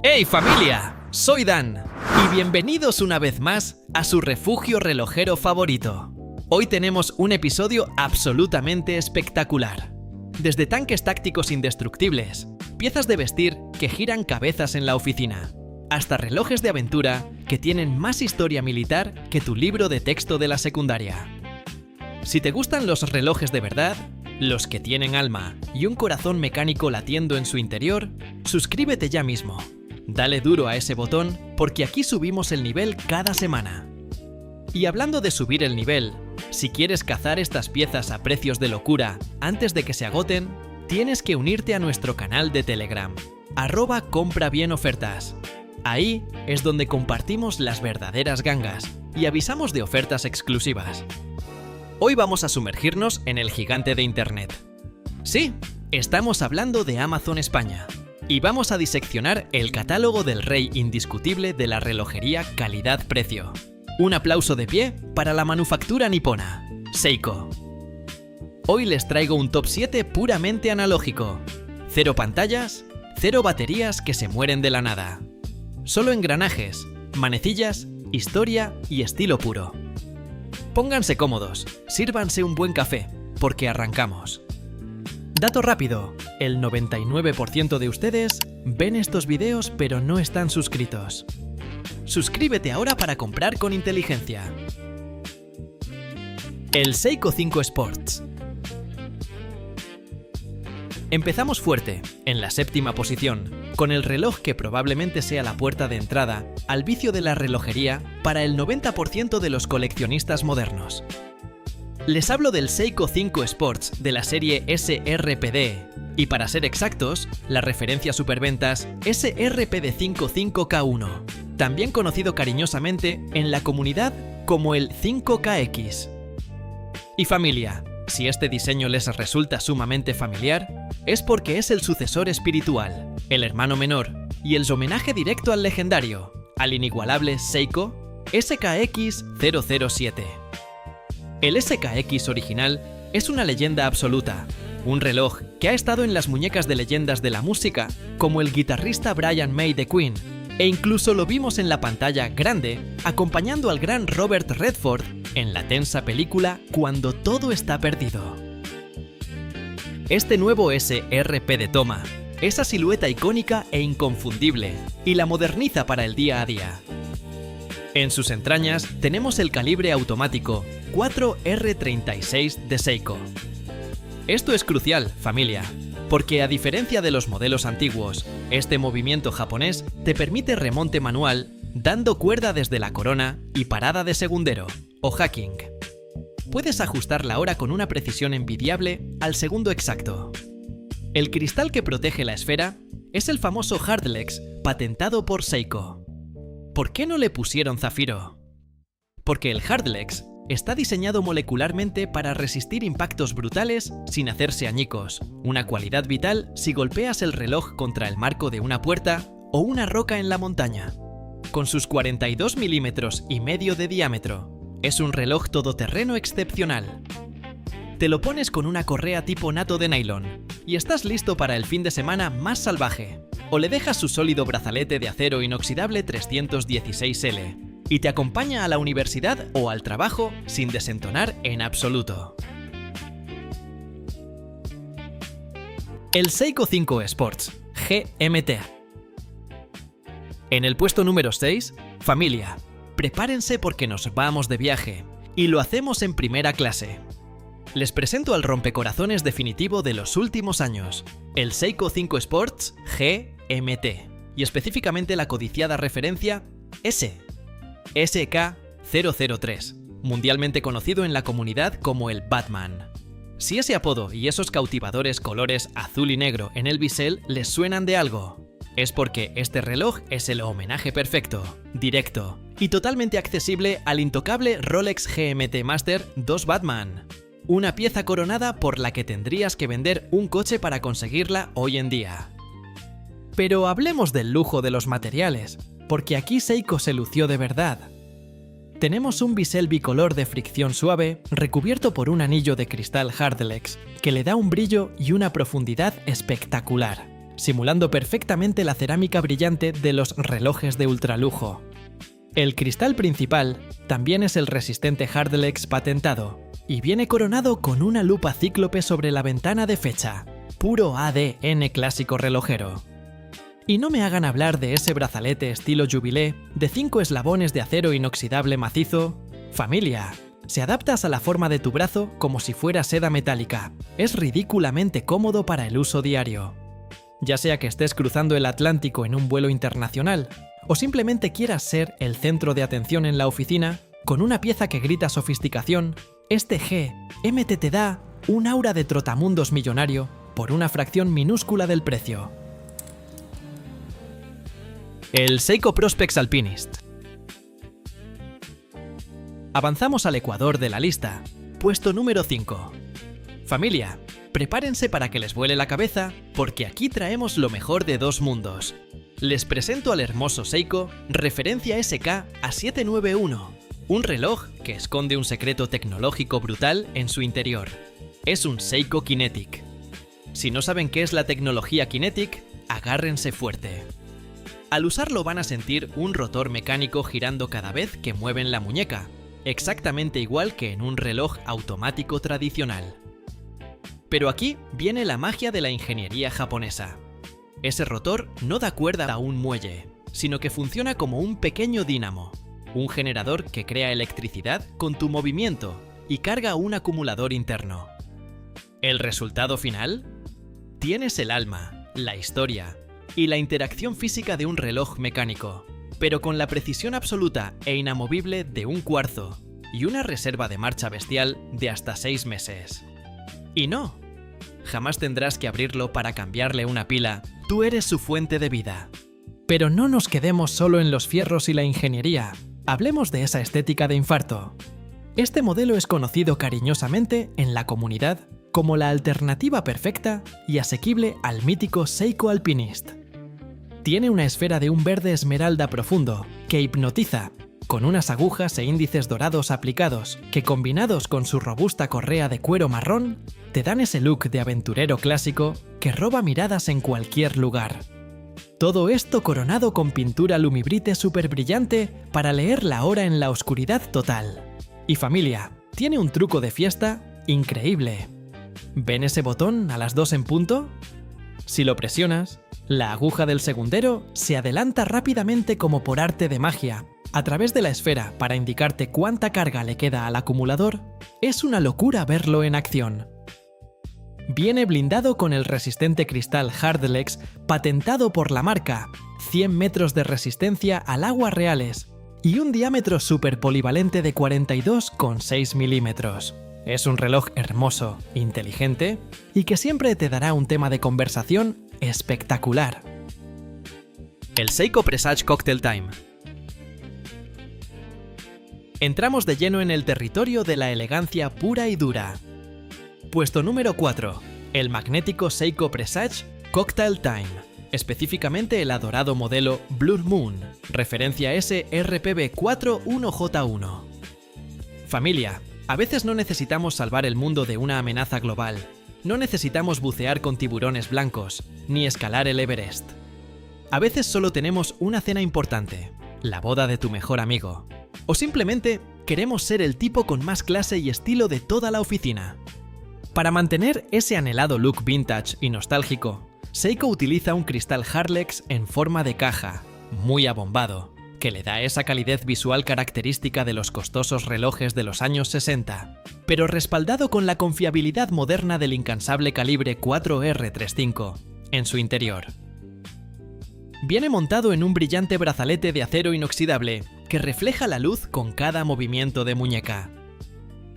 ¡Hey familia! Soy Dan y bienvenidos una vez más a su refugio relojero favorito. Hoy tenemos un episodio absolutamente espectacular. Desde tanques tácticos indestructibles, piezas de vestir que giran cabezas en la oficina, hasta relojes de aventura que tienen más historia militar que tu libro de texto de la secundaria. Si te gustan los relojes de verdad, los que tienen alma y un corazón mecánico latiendo en su interior, suscríbete ya mismo. Dale duro a ese botón porque aquí subimos el nivel cada semana. Y hablando de subir el nivel, si quieres cazar estas piezas a precios de locura antes de que se agoten, tienes que unirte a nuestro canal de Telegram, @comprabienofertas. Ahí es donde compartimos las verdaderas gangas y avisamos de ofertas exclusivas. Hoy vamos a sumergirnos en el gigante de Internet. Sí, estamos hablando de Amazon España. Y vamos a diseccionar el catálogo del rey indiscutible de la relojería calidad-precio. Un aplauso de pie para la manufactura nipona, Seiko. Hoy les traigo un top 7 puramente analógico. 0 pantallas, 0 baterías que se mueren de la nada. Solo engranajes, manecillas, historia y estilo puro. Pónganse cómodos, sírvanse un buen café, porque arrancamos. Dato rápido, el 99% de ustedes ven estos videos pero no están suscritos. Suscríbete ahora para comprar con inteligencia. El Seiko 5 Sports. Empezamos fuerte, en la 7ª posición, con el reloj que probablemente sea la puerta de entrada al vicio de la relojería para el 90% de los coleccionistas modernos. Les hablo del Seiko 5 Sports de la serie SRPD, y para ser exactos, la referencia superventas SRPD55K1, también conocido cariñosamente en la comunidad como el 5KX. Y familia, si este diseño les resulta sumamente familiar, es porque es el sucesor espiritual, el hermano menor y el homenaje directo al legendario, al inigualable Seiko SKX007. El SKX original es una leyenda absoluta, un reloj que ha estado en las muñecas de leyendas de la música, como el guitarrista Brian May de Queen, e incluso lo vimos en la pantalla grande, acompañando al gran Robert Redford en la tensa película Cuando todo está perdido. Este nuevo SRPD toma esa silueta icónica e inconfundible y la moderniza para el día a día. En sus entrañas tenemos el calibre automático 4R36 de Seiko. Esto es crucial, familia, porque a diferencia de los modelos antiguos, este movimiento japonés te permite remonte manual, dando cuerda desde la corona y parada de segundero, o hacking. Puedes ajustar la hora con una precisión envidiable al segundo exacto. El cristal que protege la esfera es el famoso Hardlex patentado por Seiko. ¿Por qué no le pusieron zafiro? Porque el Hardlex está diseñado molecularmente para resistir impactos brutales sin hacerse añicos, una cualidad vital si golpeas el reloj contra el marco de una puerta o una roca en la montaña. Con sus 42,5 milímetros de diámetro, es un reloj todoterreno excepcional. Te lo pones con una correa tipo nato de nylon y estás listo para el fin de semana más salvaje. O le dejas su sólido brazalete de acero inoxidable 316L y te acompaña a la universidad o al trabajo sin desentonar en absoluto. El Seiko 5 Sports GMT. En el puesto número 6, familia, prepárense porque nos vamos de viaje y lo hacemos en primera clase. Les presento al rompecorazones definitivo de los últimos años, el Seiko 5 Sports GMT, y específicamente la codiciada referencia SK003, mundialmente conocido en la comunidad como el Batman. Si ese apodo y esos cautivadores colores azul y negro en el bisel les suenan de algo, es porque este reloj es el homenaje perfecto, directo y totalmente accesible al intocable Rolex GMT Master 2 Batman. Una pieza coronada por la que tendrías que vender un coche para conseguirla hoy en día. Pero hablemos del lujo de los materiales, porque aquí Seiko se lució de verdad. Tenemos un bisel bicolor de fricción suave recubierto por un anillo de cristal Hardlex que le da un brillo y una profundidad espectacular, simulando perfectamente la cerámica brillante de los relojes de ultralujo. El cristal principal también es el resistente Hardlex patentado y viene coronado con una lupa cíclope sobre la ventana de fecha, puro ADN clásico relojero. Y no me hagan hablar de ese brazalete estilo Jubilee de 5 eslabones de acero inoxidable macizo. Familia, si adaptas a la forma de tu brazo como si fuera seda metálica, es ridículamente cómodo para el uso diario. Ya sea que estés cruzando el Atlántico en un vuelo internacional, o simplemente quieras ser el centro de atención en la oficina, con una pieza que grita sofisticación, este GMT te da un aura de trotamundos millonario por una fracción minúscula del precio. El Seiko Prospex Alpinist. Avanzamos al ecuador de la lista, puesto número 5. Familia, prepárense para que les vuele la cabeza, porque aquí traemos lo mejor de dos mundos. Les presento al hermoso Seiko Referencia SK A791, un reloj que esconde un secreto tecnológico brutal en su interior. Es un Seiko Kinetic. Si no saben qué es la tecnología Kinetic, agárrense fuerte. Al usarlo van a sentir un rotor mecánico girando cada vez que mueven la muñeca, exactamente igual que en un reloj automático tradicional. Pero aquí viene la magia de la ingeniería japonesa. Ese rotor no da cuerda a un muelle, sino que funciona como un pequeño dínamo, un generador que crea electricidad con tu movimiento y carga un acumulador interno. ¿El resultado final? Tienes el alma, la historia y la interacción física de un reloj mecánico, pero con la precisión absoluta e inamovible de un cuarzo y una reserva de marcha bestial de hasta 6 meses. Y no, jamás tendrás que abrirlo para cambiarle una pila, tú eres su fuente de vida. Pero no nos quedemos solo en los fierros y la ingeniería, hablemos de esa estética de infarto. Este modelo es conocido cariñosamente en la comunidad como la alternativa perfecta y asequible al mítico Seiko Alpinist. Tiene una esfera de un verde esmeralda profundo que hipnotiza, con unas agujas e índices dorados aplicados que, combinados con su robusta correa de cuero marrón, te dan ese look de aventurero clásico que roba miradas en cualquier lugar. Todo esto coronado con pintura lumibrite súper brillante para leer la hora en la oscuridad total. Y familia, tiene un truco de fiesta increíble. ¿Ven ese botón a las 2 en punto? Si lo presionas, la aguja del segundero se adelanta rápidamente como por arte de magia, a través de la esfera para indicarte cuánta carga le queda al acumulador. Es una locura verlo en acción. Viene blindado con el resistente cristal Hardlex patentado por la marca, 100 metros de resistencia al agua reales y un diámetro súper polivalente de 42,6 milímetros. Es un reloj hermoso, inteligente y que siempre te dará un tema de conversación espectacular. El Seiko Presage Cocktail Time. Entramos de lleno en el territorio de la elegancia pura y dura. Puesto número 4. El magnético Seiko Presage Cocktail Time, específicamente el adorado modelo Blue Moon, referencia SRPB41J1. Familia, a veces no necesitamos salvar el mundo de una amenaza global, no necesitamos bucear con tiburones blancos, ni escalar el Everest. A veces solo tenemos una cena importante, la boda de tu mejor amigo, o simplemente queremos ser el tipo con más clase y estilo de toda la oficina. Para mantener ese anhelado look vintage y nostálgico, Seiko utiliza un cristal Hardlex en forma de caja, muy abombado, que le da esa calidez visual característica de los costosos relojes de los años 60, pero respaldado con la confiabilidad moderna del incansable calibre 4R35 en su interior. Viene montado en un brillante brazalete de acero inoxidable que refleja la luz con cada movimiento de muñeca.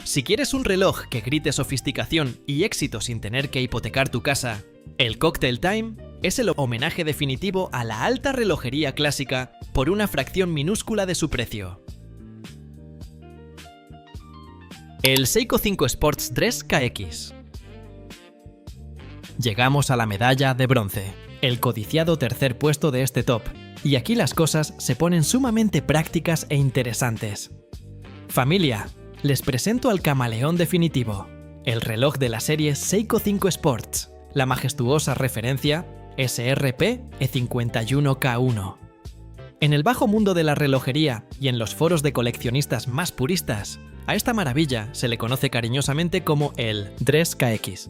Si quieres un reloj que grite sofisticación y éxito sin tener que hipotecar tu casa, el Cocktail Time es el homenaje definitivo a la alta relojería clásica por una fracción minúscula de su precio. El Seiko 5 Sports 3 KX. Llegamos a la medalla de bronce, el codiciado tercer puesto de este top, y aquí las cosas se ponen sumamente prácticas e interesantes. Familia, les presento al camaleón definitivo, el reloj de la serie Seiko 5 Sports, la majestuosa referencia SRP E51K1. En el bajo mundo de la relojería y en los foros de coleccionistas más puristas, a esta maravilla se le conoce cariñosamente como el Dress KX.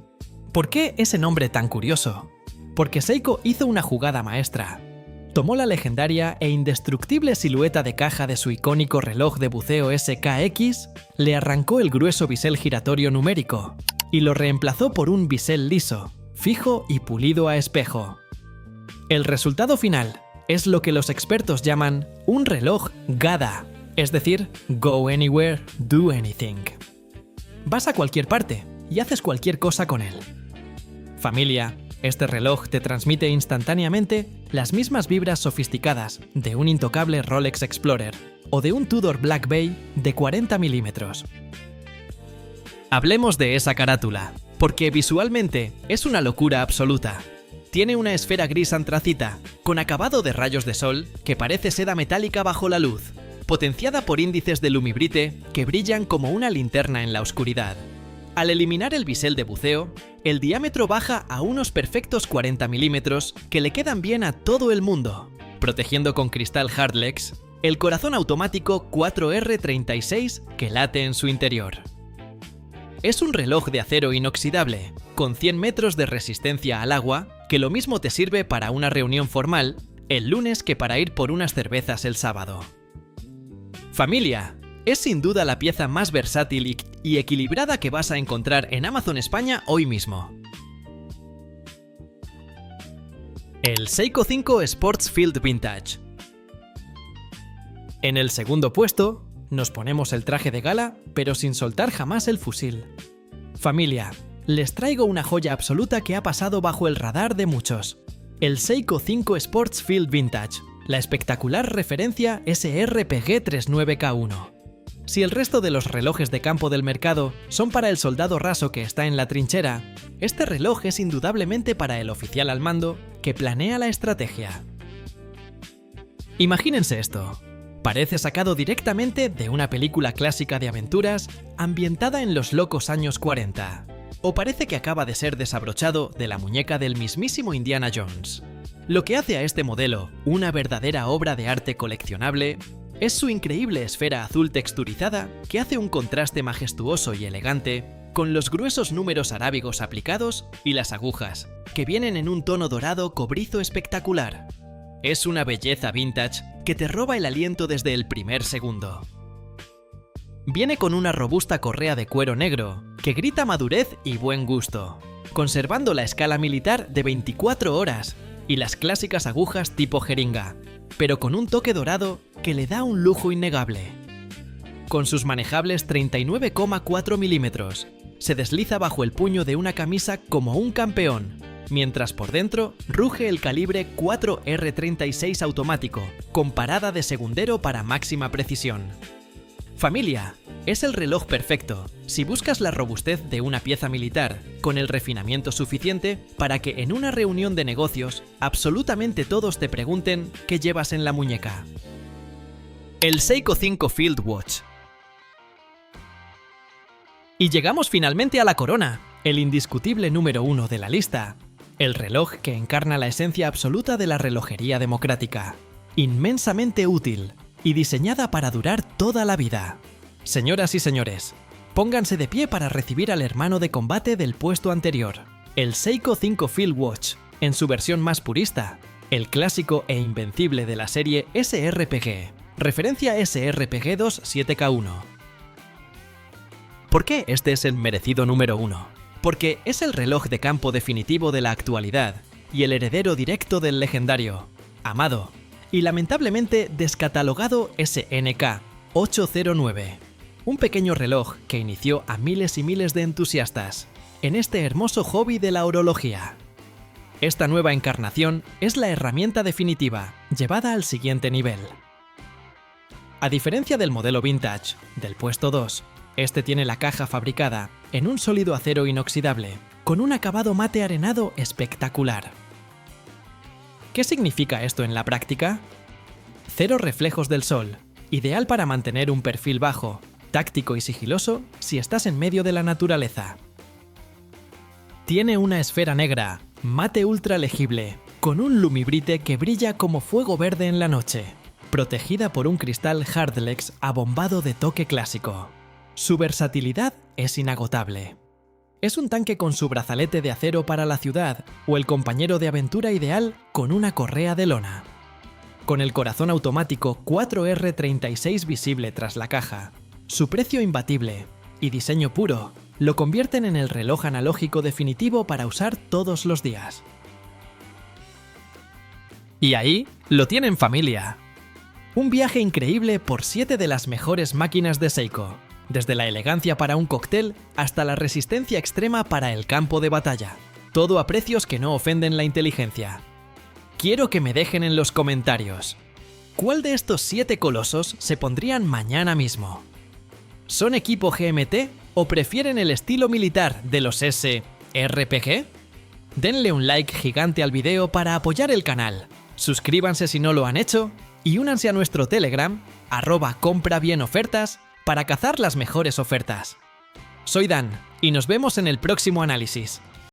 ¿Por qué ese nombre tan curioso? Porque Seiko hizo una jugada maestra. Tomó la legendaria e indestructible silueta de caja de su icónico reloj de buceo SKX, le arrancó el grueso bisel giratorio numérico y lo reemplazó por un bisel liso, fijo y pulido a espejo. El resultado final es lo que los expertos llaman un reloj GADA, es decir, Go Anywhere, Do Anything. Vas a cualquier parte y haces cualquier cosa con él. Familia, este reloj te transmite instantáneamente las mismas vibras sofisticadas de un intocable Rolex Explorer o de un Tudor Black Bay de 40 milímetros. Hablemos de esa carátula, porque visualmente es una locura absoluta. Tiene una esfera gris antracita, con acabado de rayos de sol que parece seda metálica bajo la luz, potenciada por índices de lumibrite que brillan como una linterna en la oscuridad. Al eliminar el bisel de buceo, el diámetro baja a unos perfectos 40 milímetros que le quedan bien a todo el mundo, protegiendo con cristal Hardlex el corazón automático 4R36 que late en su interior. Es un reloj de acero inoxidable, con 100 metros de resistencia al agua, que lo mismo te sirve para una reunión formal el lunes que para ir por unas cervezas el sábado. Familia, es sin duda la pieza más versátil y equilibrada que vas a encontrar en Amazon España hoy mismo. El Seiko 5 Sports Field Vintage. En el segundo puesto, nos ponemos el traje de gala, pero sin soltar jamás el fusil. Familia, les traigo una joya absoluta que ha pasado bajo el radar de muchos. El Seiko 5 Sports Field Vintage, la espectacular referencia SRPG 39K1. Si el resto de los relojes de campo del mercado son para el soldado raso que está en la trinchera, este reloj es indudablemente para el oficial al mando que planea la estrategia. Imagínense esto. Parece sacado directamente de una película clásica de aventuras ambientada en los locos años 40. O parece que acaba de ser desabrochado de la muñeca del mismísimo Indiana Jones. Lo que hace a este modelo una verdadera obra de arte coleccionable es su increíble esfera azul texturizada que hace un contraste majestuoso y elegante con los gruesos números arábigos aplicados y las agujas, que vienen en un tono dorado cobrizo espectacular. Es una belleza vintage que te roba el aliento desde el primer segundo. Viene con una robusta correa de cuero negro que grita madurez y buen gusto, conservando la escala militar de 24 horas y las clásicas agujas tipo jeringa, pero con un toque dorado que le da un lujo innegable. Con sus manejables 39,4 milímetros, se desliza bajo el puño de una camisa como un campeón, mientras por dentro ruge el calibre 4R36 automático, con parada de segundero para máxima precisión. Familia, es el reloj perfecto si buscas la robustez de una pieza militar, con el refinamiento suficiente para que en una reunión de negocios absolutamente todos te pregunten qué llevas en la muñeca. El Seiko 5 Field Watch. Y llegamos finalmente a la corona, el indiscutible número 1 de la lista. El reloj que encarna la esencia absoluta de la relojería democrática, inmensamente útil y diseñada para durar toda la vida. Señoras y señores, pónganse de pie para recibir al hermano de combate del puesto anterior, el Seiko 5 Field Watch, en su versión más purista, el clásico e invencible de la serie SRPG, referencia SRPG 2 7K1. ¿Por qué este es el merecido número 1? Porque es el reloj de campo definitivo de la actualidad y el heredero directo del legendario, amado y lamentablemente descatalogado SNK 809, un pequeño reloj que inició a miles y miles de entusiastas en este hermoso hobby de la horología. Esta nueva encarnación es la herramienta definitiva, llevada al siguiente nivel. A diferencia del modelo vintage, del puesto 2, este tiene la caja fabricada en un sólido acero inoxidable, con un acabado mate arenado espectacular. ¿Qué significa esto en la práctica? Cero reflejos del sol, ideal para mantener un perfil bajo, táctico y sigiloso si estás en medio de la naturaleza. Tiene una esfera negra, mate ultra legible, con un Lumibrite que brilla como fuego verde en la noche, protegida por un cristal Hardlex abombado de toque clásico. Su versatilidad es inagotable. Es un tanque con su brazalete de acero para la ciudad o el compañero de aventura ideal con una correa de lona. Con el corazón automático 4R36 visible tras la caja, su precio imbatible y diseño puro lo convierten en el reloj analógico definitivo para usar todos los días. Y ahí lo tienen, familia. Un viaje increíble por 7 de las mejores máquinas de Seiko, desde la elegancia para un cóctel hasta la resistencia extrema para el campo de batalla. Todo a precios que no ofenden la inteligencia. Quiero que me dejen en los comentarios, ¿cuál de estos 7 colosos se pondrían mañana mismo? ¿Son equipo GMT o prefieren el estilo militar de los SRPG? Denle un like gigante al video para apoyar el canal, suscríbanse si no lo han hecho y únanse a nuestro Telegram @comprabienofertas para cazar las mejores ofertas. Soy Dan y nos vemos en el próximo análisis.